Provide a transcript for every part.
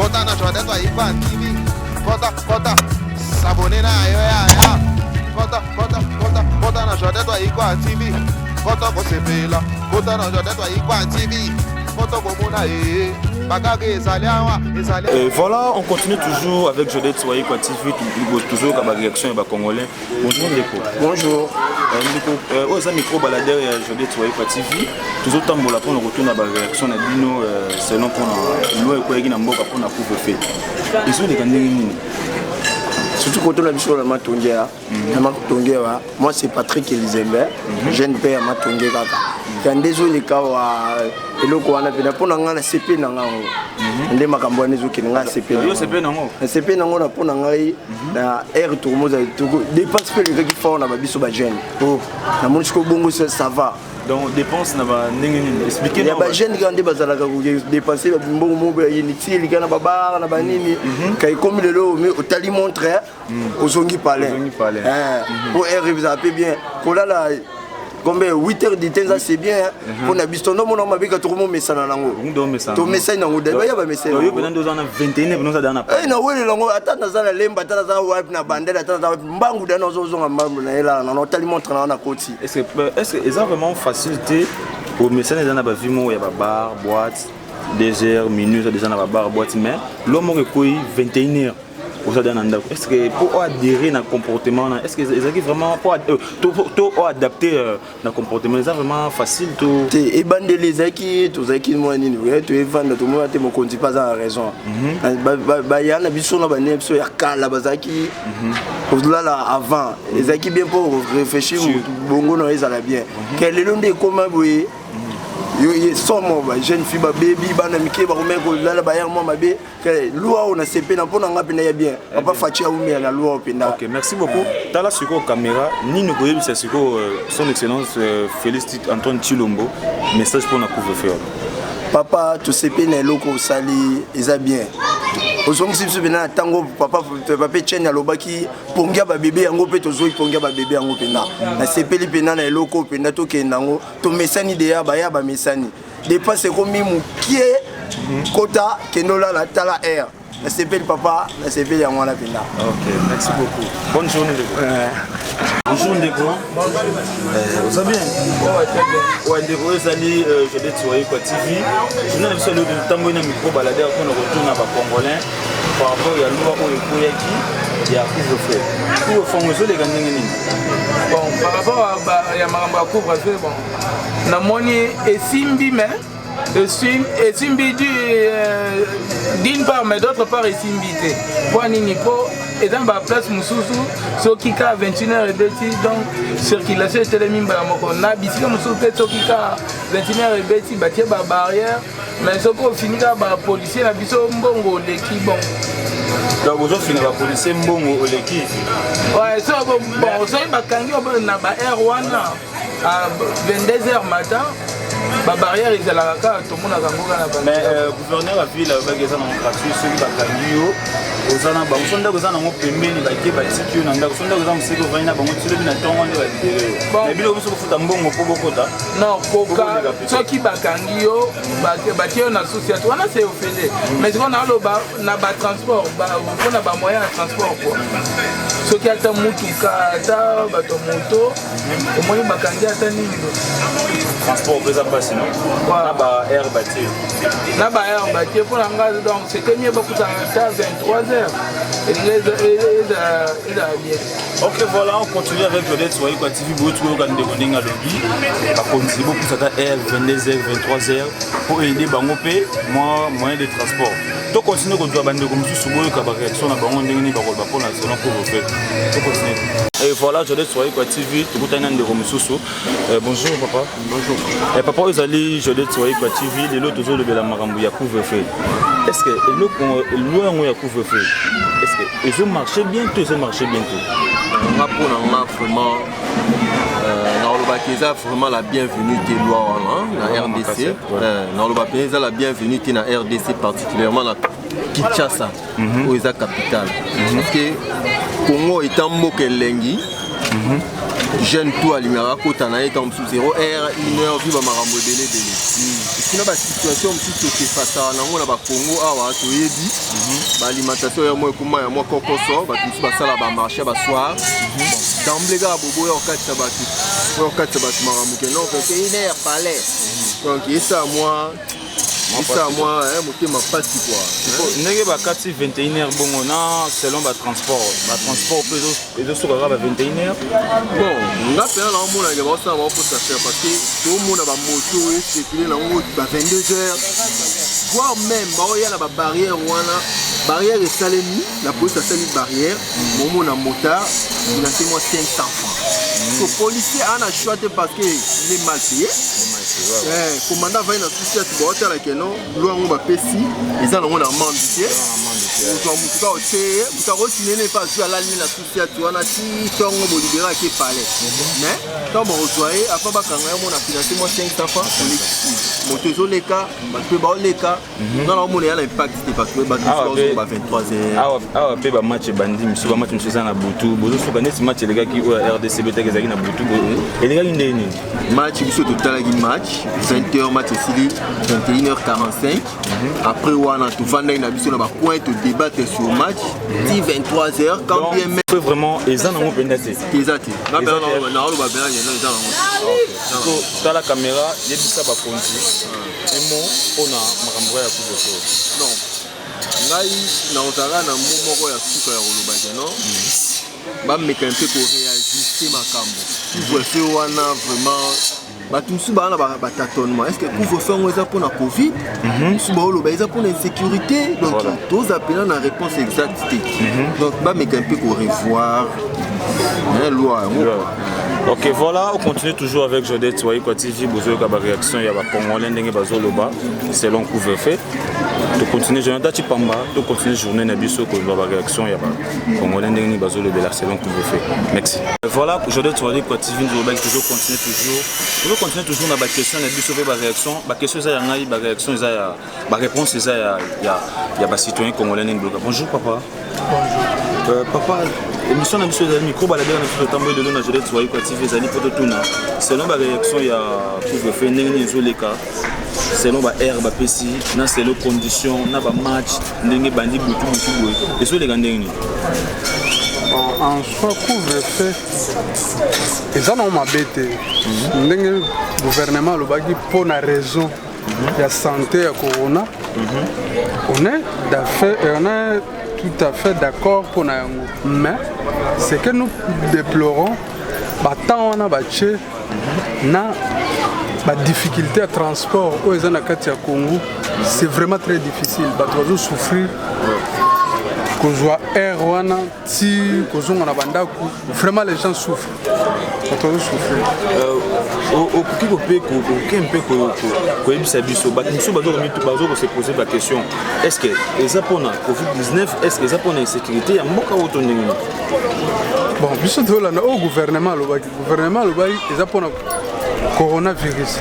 Vota na journée toi Igba TV. Vota s'abonner na yo ya. Vota na journée toi Igba TV. Vota ko sepela. Vota na journée toi Igba TV. Vota ko mona voilà, on continue toujours avec Jodette Soye quoi TV, toujours avec la réaction et congolais. Bonjour Ndeko. Bonjour. Ndeko, aux amis micro baladeur Jodette Soye quoi TV. Toujours temps pour la pour retourner à la réaction na bino selon pour loi et quoi qui n'a mboka pour na couvre-feu. Ils sont des candidats. Surtout quand on a vu sur la Matongea, moi c'est Patrick Elisabeth, jeune père à Matongea. Quand désolé quand et le quoi on a fait pour n'anga CP n'anga on est makambo nezo qui n'anga CP CP n'anga pour n'anga na air tout le monde dépense peu les gars qui font on a biso ba jeune oh na mon jusqu'au bongo ça va. Donc dépense n'a pas expliqué. Il y a des jeunes qui ont dépensé bongo mo inutile qui na baba na banini quand comme le lot mais au tali montrer aux zongi palais pour arriver à peu bien pour là combien 8 heures de temps c'est bien pour na bistono mon ma bika tout le monde messana nango to messana nango deba ya ba messana yo pendant 2 ans 21 bino ça dana na wele nango atana za na lemba atana za wipe na bandela atana za mbangu dana zozonga mbambu na ela na tali montre na koti est-ce que est vraiment facilité au messana dans ba vimo ya ba bar boîte 2 heures minutes déjà na ba bar boîte mais l'homme ko 21 heures. Est-ce que pour adhérer à un comportement, est-ce que c'est vraiment pour adapter à un comportement, c'est vraiment facile tout. Et bande les acquis, tous acquis moi ni nous, tu es vendre tout le monde, tu me conduis pas en raison. Bah y a un bichon là, bah n'y a pas la bazaki. Là là avant, les acquis bien pour réfléchir, bongo non ils allaient bien. Quel est l'un des communs oui. Yo somo ba jeune fille ba baby bana mike ba komeko la ba moi ma be loi on a CP na pona nga pena ya bien papa fatia umi na loi openda. OK, merci beaucoup. Dans la suko caméra ni nous koyebi c'est suko son excellence Félix Antoine Chilombo message pour na couvre-feu. Papa to CP na loko sali eza bien. Ozongi sipso bena tango papa chaîne ya lobaki pongia ba bébé yango pe tozoi pongia ba bébé yango penda na sepeli pena na eloko penda to kendango to mesani de ya ba mesani dépense komi mukie kota kenola la tala air na sepeli papa na sepeli yango na penda. OK, merci beaucoup. Bonne journée Ndeko. Bonjour Ndeko. Vous allez bien? Ouais, Ndeko ezali Jodette Soye quoi TV. Je n'ai pas le temps de micro balader pour nous retourner à Congolais par rapport à loi au Ekoyaki ya couvre-feu. Pour foncer les gars nini. Bon, par rapport à ya maramba couvre-feu bon. Na moni esimbi mais esimbi d'une part mais d'autre part esimbi te. Pour nini po et dans la place Moussoussou, ce qui a 21h et bêti, donc circulation est tellement moko. Na bisika Moussou peut ce qui a 21h et bêti, bâtir la barrière, mais ce qu'on finit par policier na biso mbongo leki bon. Donc vous avez fini par policier mbongo leki. Ouais, ça bon, ça il bakangi na ba R1 à 22h matin. La barrière est là, tout le monde a gagné. Mais gouverneur a vu la bagage en gratuit, celui qui a gagné. Aux ans, on sonde aux ans, on peut mener la guerre, la sécurité, on sonde aux ans, c'est que vraiment, on tire le naton, on est mais bien, on se fout un bon mot pour beaucoup. Non, Coca, ceux qui bagagné, bâtir une association, on a c'est offert. Mais on a le transport, on a moyen de transport. Ceux qui ont un motuka, moto, au moins bagagné à tenir. Transport, ça passe, non? Là-bas, air bâti. Là-bas, air bâti, pour l'engagement, donc c'était mieux beaucoup à 23h. Et ok, voilà, on continue avec Jodette Soye quoi TV, beaucoup de gens à lobby. Par contre, c'est beaucoup ça air 22h, 23h pour aider Bangopé, moyen de transport. Donc continue qu'on doit bander comme si souvent que la réaction na bango ndenge ba ko na selon pour vous faire. Donc continue. Et voilà, Jodette Soye quoi TV, tout le monde de Romususu. Bonjour papa. Bonjour. Et papa vous allez Jodette Soye quoi TV, les autres toujours de la marambu ya couvre-feu. Est-ce que le loin ya couvre-feu? Est-ce que ils ont marché bientôt, ils ont marché bientôt? On a vraiment vraiment la bienvenue de loi dans la RDC. On a la bienvenue dans la RDC, particulièrement la Kinshasa, où est la capitale. Parce que Congo est un mot qui est lengi. jeune tout alimera kota na eta msu 0 heure 1 heure viva marambo belé belé kina ba situation msu te fasa na ngona ba Congo awa to yebi ba alimentation ya moi kuma ya moi kokoso ba tsu ba sala ba marché ba soir d'emblée ga bobo ya okatsa ba marambo ke non fait 1 heure palais donc ça moi m'a pas si quoi. N'est pas 21h bon na selon ba transport peut de sera 21h. Bon, on a fait là on a gagné ça pour ça faire parce que tout le monde a ba moto et circuler là on va 22h. Voire même ba il y a la barrière wana barrière est salemi, la police a salé barrière, mon a motard, il a fait moi 500 francs. Le policier a choisi parce que il est mal payé. Le commandant va dans souci à tu vois là que non, loin on va péci, ils ont on a mandité. Tu vas continuer pas sur la ligne la souci à tu vois là si tu on libérer qui palais. Mais quand on reçoit après ba kanga on a financé moi 500 francs pour les motos les cas, parce que ba les cas, non on a l'impact parce que ba 23h. Ah pe ba match bandi, monsieur ba match monsieur ça na butu, bozo so ba net match les gars qui au RDC beta qui na butu. Et les gars ndeni match biso total gi match 20h match ici 21h45 après wana to vanda na biso na ba coin to débattre sur match 23h quand bien même vraiment ezana mo pendate exact na ba na lo ba bela yena ezana mo so ta la caméra yebisa ba konti emo ona makambo ya ku boso non ngai na otala na moko ya suka ya koloba keno ba meka un peu pour réajuster makambo couvre-feu wana vraiment batumsu bana ba tâtonnement est-ce que couvre-feu on eza pour la Covid su ba oloba eza pour l'insécurité donc tous appelons la réponse exacte donc ba meka un peu pour revoir la loi. Ok, voilà, on continue toujours avec Jodette Soyiko TV, besoin de la réaction, il y a des Congolais qui sont selon couvre-feu. Tu continues, Jonathan Chipamba, tu continues journée Nabiso, que la réaction, il y a des Congolais qui sont selon couvre-feu. Merci. Voilà, Jodette Soyiko TV, toujours continue toujours dans la question, Nabiso fait la réaction, la question, il y a la réaction, il y a la réponse, il y a des citoyens Congolais qui sont bonjour, papa. Bonjour. Papa, l'émission de la micro, la dernière fois, le temps de l'eau, Jodette Soyiko TV, selon la réaction, il y a couvre-feu, les cas. Selon la air, la PC, selon les conditions, les matchs, les bandits, et sur les grands en soi, couvre-feu, ils en ont bête. Le gouvernement pour la raison de la santé à Corona, on est tout à fait d'accord pour nous. Mais ce que nous déplorons, c'est la difficulté à transport aux Congo, c'est vraiment très difficile. Les gens souffrir. Vraiment les gens souffrent. Se poser la question, est-ce que les Japonais Covid-19, est-ce que les Japonais insécurité a beaucoup autonomie? Bon, au gouvernement, les Japonais coronavirus.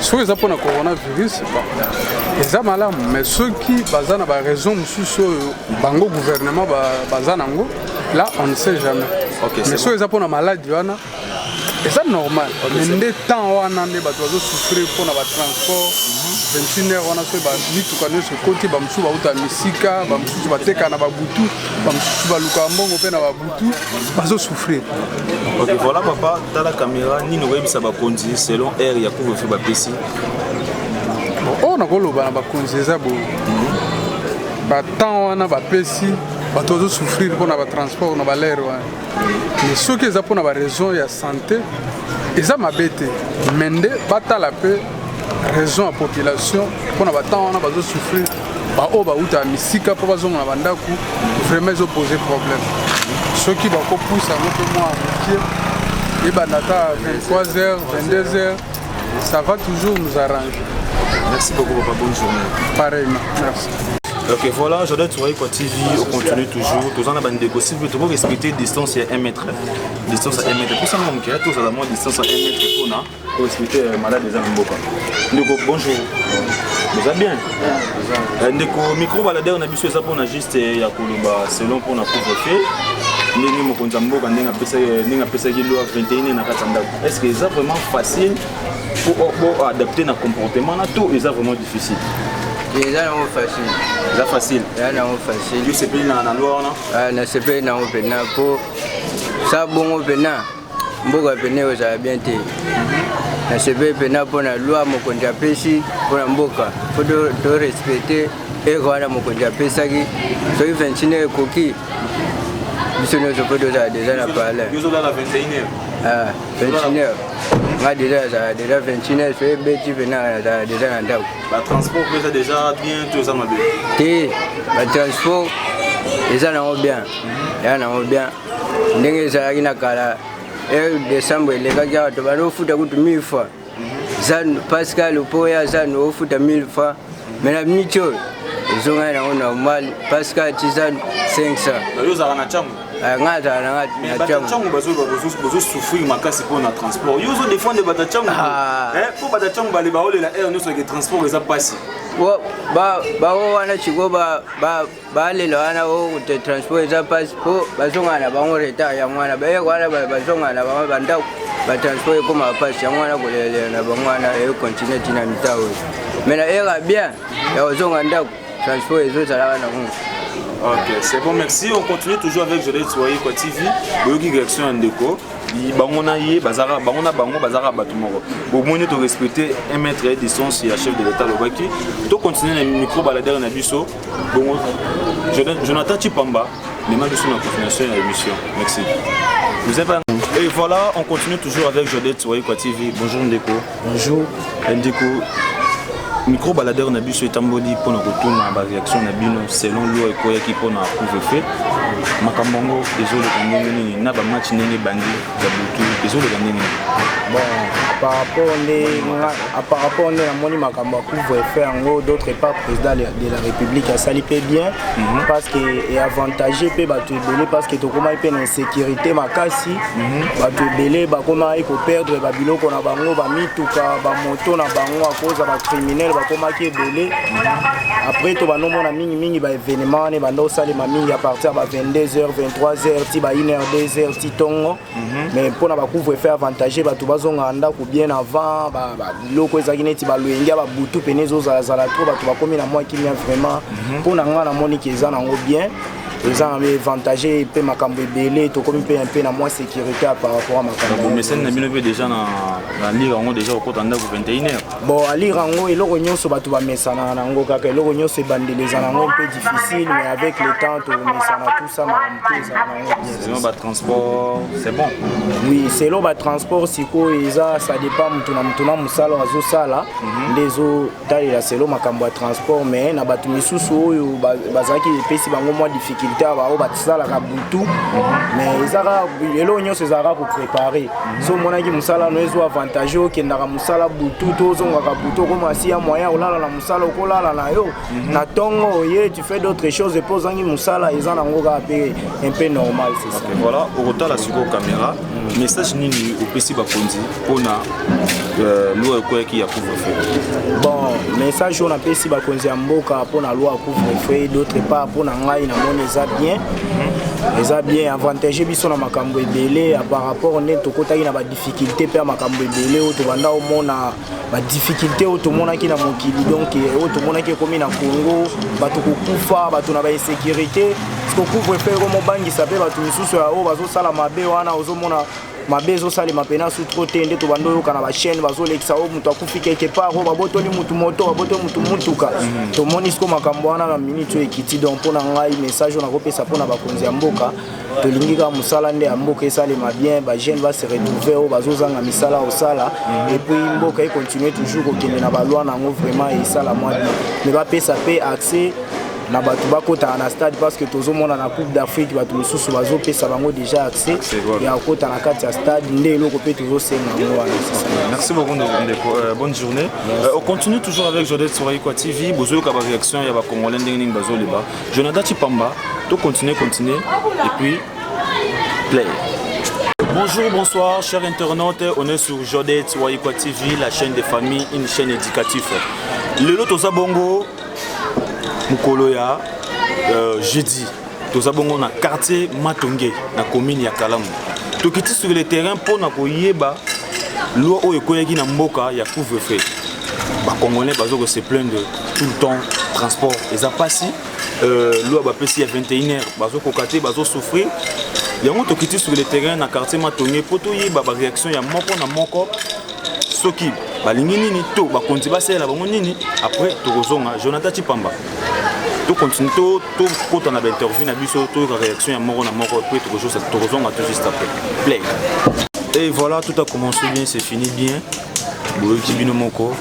Si les Japonais coronavirus, ils ont malade, mais ceux qui ont raison sur le gouvernement, là on ne sait jamais. Okay, mais si les Japonais malades, c'est normal. Mais les temps où on a souffrir pour le transport, 21 heures, on a fait ce côté, on a misika, on a teka na babutu, on a lukambongo pe na babutu, on a souffrir. Ok, voilà papa, dans la caméra, ni nous voyons ça va conduire selon air ya ko fait ba PC. On a koloba na ba conduire ça bo. Ba temps on a ba PC, ba tozo souffrir pour na ba transport na ba l'air. Mais ceux qui ont pour raison de santé, ils ont ma bête. Mais ils ont raison à la population pour ne pas souffrir. Vraiment, ils ont posé problème. Ceux qui vont pousser un peu moins à ils vont 23h, 22h, ça va toujours nous arranger. Merci beaucoup, papa. Bonne journée. Pareillement, merci. Ok, voilà, Jodette Soyiko TV, on continue toujours. Tous en avons négocié, mais toujours respecter distance à 1 mètre. Distance à 1 mètre. Pour ça, on a tous à la moins distance à 1 mètre pour respecter les malades des Amboka. Ndeko, bonjour. Vous allez bien? Ndeko, micro baladeur, on a vu ça pour juste selon pour la couvre-feu. ndenge mokonzi mboka ndenge apesaki loi 21 na kati ya ndako. Est-ce que c'est vraiment facile pour adapter na comportement na tout, c'est vraiment difficile? C'est facile. C'est facile. Facile. Tu sais pas na loi on na c'est pas na opena pour ça bon opena. Mboka pene ça bien té. Na c'est pas pena pour la loi mokonzi apesi pour mboka. Faut de respecter et voilà mokonzi apesa qui so 29 koki. Biso no so déjà na parler. Yo là la 21h. Ah, 21h. Nga déjà 21h so beti pena déjà na ndako. Ba transport ça déjà bien tout ça mabe. Té, ba transport eza na bien. Ya na bien. Ndenge za ina kala décembre les gars to ba no futa kutu 1000 fois. Zan Pascal Opoya zan no futa 1000 fois. Mais la micho zonga na normal Pascal tizan 500. Yo za na changu. Ngata na changu bazo souffrir makasi pour na transport. Yo zo défendre bata changu. Pour bata changu bale ba olela no so que transport eza passer. Ba wana chiko ba le wana o te transport eza passe po bazonga na bango retard ya mwana ba wana bazonga na bango banda ba transport comme passe ya mwana ko le na bango wana e continue tina mitao. Mais na era bien ya ozonga ndako transport ezo sala na ngo. Ok, c'est bon, merci. On continue toujours avec Jodette Soye Kwa TV. Boyoki direction en déco. Bangona yé, bazara, bangona bango, bazara batumoro. Bon, moi, nous respecter 1 mètre de distance, il y a chef de l'État Lobaki. Tu continues le micro baladeur na biso. Bon, Jonathan Chipamba, les mains de son continuation à l'émission. Merci. Vous êtes et voilà, on continue toujours avec Jodette Soye Kwa TV. Bonjour Ndeko. Bonjour. Ndeko. Micro baladeur na biso etamboli pour na kotuna ba réaction na bino selon loi ekoyaki pour na couvre-feu makambongo désolé kandenge na ba match ndenge bandi ya butu désolé kandenge bon par rapport à la moni makambo couvre-feu en d'autre part président de la République a sali pe bien parce que est avantagé pe batu belé parce que to koma pe na insécurité makasi batu belé ba koma iko perdre ba biloko na bango ba mituka ba moto na bango à cause ba criminel ba koma ki belé après to ba nomona mingi ba événement ne bando sali ma mingi à partir ba 22h 23h ti ba 1h 2h ti tongo mais pour na ba couvre-feu avantagé batu bazonga ndako bien avant ba biloko ezaki neti ba luengia ba butu penezo za trop batu ba komi na moi qui vient vraiment pour na ngana moni ki ezana ngo bien ils ont avantagé et puis makambo belé to comme un peu na moins sécurité par rapport à makambo mais c'est na bino déjà na lire ngo déjà au côté ndako 21h bon à lire ngo eloko nyonso batu ba mesana na ngo kaka eloko nyonso e bandeleza na ngo un peu difficile mais avec le temps to mesana tout ça makambo ça c'est bon ba transport c'est bon oui c'est lo ba transport siko eza ça dépend mutu na musala azo sala ndezo talela c'est lo makambo transport mais na batu misusu oyo bazaki pesi bango moi difficile bao batisala ka butu mais ezaka elo nyonso ezaka ko préparer so monaki musala no ezo avantage okendaka musala butu to zonga ka butu ko masi ya moyen olala na musala okolala na yo na tongo ye tu fais d'autres choses et posangi musala ezana ngoka pe un peu normal c'est ça. Voilà au retour la sur caméra message nini au PC bakonzi pona loi quoi qui a couvre-feu bon message on a PC bakonzi ya mboka pona loi couvre-feu d'autre part pona ngai na moni eza bien avantage biso na makambo ebele par rapport ne tokotaki na ba difficulté pe makambo ebele o to banda o mona ba difficulté o to mona ki na mokili donc o to mona ki komi na Congo bato kokufa bato na ba insécurité ce ko couvre-feu ko mo bangisa pe bato misusu ya o bazo sala mabe wana ozo mona mabezo sali mapena sous trop tende to bando kana ba chaîne bazo lekisa o mutu akufi quelque part o babotoli mutu moto babotoli mutu mutuka to monisco makambo wana na minute ekiti donc pona ngai message on a kopesa pona bakonzi ya mboka to lingika musala nde ya mboka esali ma bien ba jeune va se retrouver o bazo zanga misala au sala et puis mboka e continuer toujours ko kende na ba loi na ngo vraiment et sala moi mais ba pesa pe accès na batu bakota na stade parce que tozomona na Coupe d'Afrique batu misusu bazo pesa bango déjà accès ya kota na kati ya stade nde eloko pe tozosenga ngo wana. Merci beaucoup bonne journée. On continue toujours avec Jodette Soye Kwa TV bozo ka ba réaction ya ba congolais ndenge bazo leba Jonathan Chipamba to continuer et puis play. Bonjour, bonsoir, chers internautes, on est sur Jodette Soye Kwa TV, la chaîne des familles, une chaîne éducative. Le lot Tosa Bongo Mukoloya jeudi tozabongo na quartier Matonge na commune ya Kalamu. Tokiti sur le terrain pour na koyeba loi oyo ekoyaki na mboka ya couvre-feu. Ba Congolais bazo se plaindre tout le temps transport eza pasi loi ba pesi ya 21h bazo kokate bazo souffrir. Yango tokiti sur le terrain na quartier Matonge pour toyeba ba réaction ya moko na moko soki balingi nini to bakonzi basela bango nini après tokozonga Jonathan Chipamba. To continue to kota na interview na biso to réaction ya moko na moko après tokozonga tout juste après. Play. Et voilà, tout a commencé bien, c'est fini bien. Boyoki bino moko,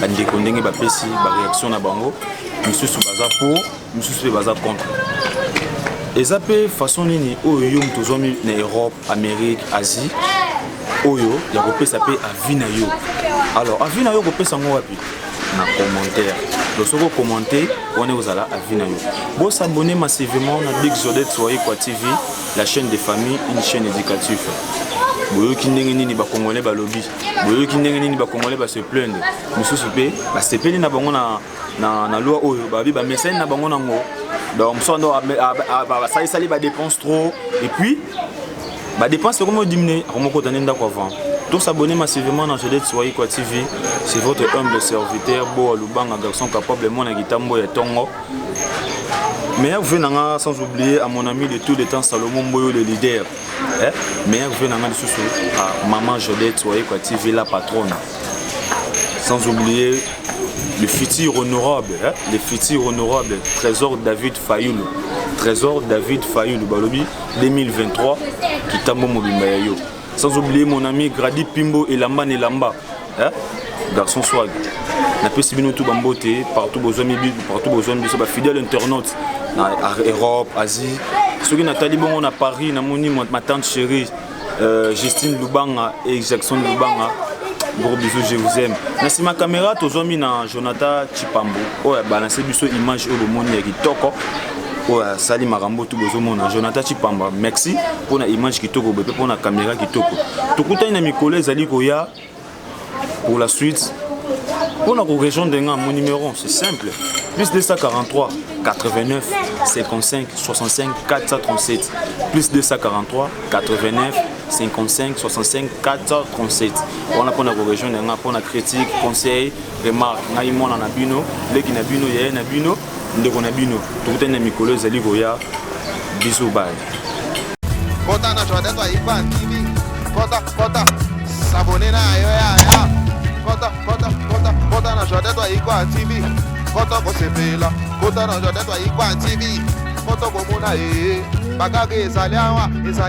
bandeko ndenge bapesi ba réaction na bango, misusu baza pour, misusu baza contre. Eza pe façon nini oyo yo mtozomi na Europe, Amérique, Asie, oyo ya kopesa pe avis na yo. Alors, avis na yo kopesa ngo wapi? Na commentaire. Lorsque commenter, on est aux avis na yo. Bon s'abonner massivement na Big Zodet Soyez quoi TV, la chaîne des familles, une chaîne éducative. Boyoki ndenge nini ba Congolais ba lobby, boyoki ndenge nini ba Congolais ba se plaindre. Misusu pe ba sepeli na bango na loi oyo ba bi ba message na bango nango. Donc sondo ba sali ba dépense trop et puis ba dépense comme diminuer comme ko tanenda ko avant. Donc s'abonner massivement dans Zodet Soyez quoi TV, c'est votre humble serviteur Bo Lubanga garçon capable mon Gitambo et Tongo. Meilleur venanga sans oublier à mon ami de tous les temps Salomon Boyo le leader. Meilleur venanga de sous à maman Jodette Soyez quoi TV la patronne. Sans oublier le futur honorable, le futur honorable Trésor David Fayoulou. Trésor David Fayoulou Balobi 2023 qui tambo mobimba yo. Sans oublier mon ami Grady Pimbo et Lamba Nelamba. Garçon swag. Na pesi bino tout bambote partout besoin biso ba fidèle internaute na Europe, Asie. Ceux qui Nathalie bon à Paris na moni ma tante chérie Justine Lubanga et Jackson Lubanga. Gros bisous, je vous aime. Merci ma caméra tozomi na Jonathan Chipambo. Oya balancer biso image au moni ya kitoko. Oya sali marambo tout besoin na Jonathan Chipamba. Merci pour la image kitoko bepé pour la caméra kitoko. Tokuta na mikolo ezali koya pour la suite. Pour la région de mon numéro, c'est simple. Plus 243 89 55 65 437. Plus 243 89 55 65 437. On a pour la région de pour la critique, conseil, remarque. Naïmon en abino, l'équipe nabino, yé nabino, ndeko nabino. Tout est ami collègue Zali Goya. Bisous, bye. Kota na Jodet wa Igba TV. Kota. S'abonner na yo ya. Kota na Jodet wa Igba TV. Kota ko sepela. Kota na Jodet wa Igba TV. Kota ko muna bakage ezali awa ezali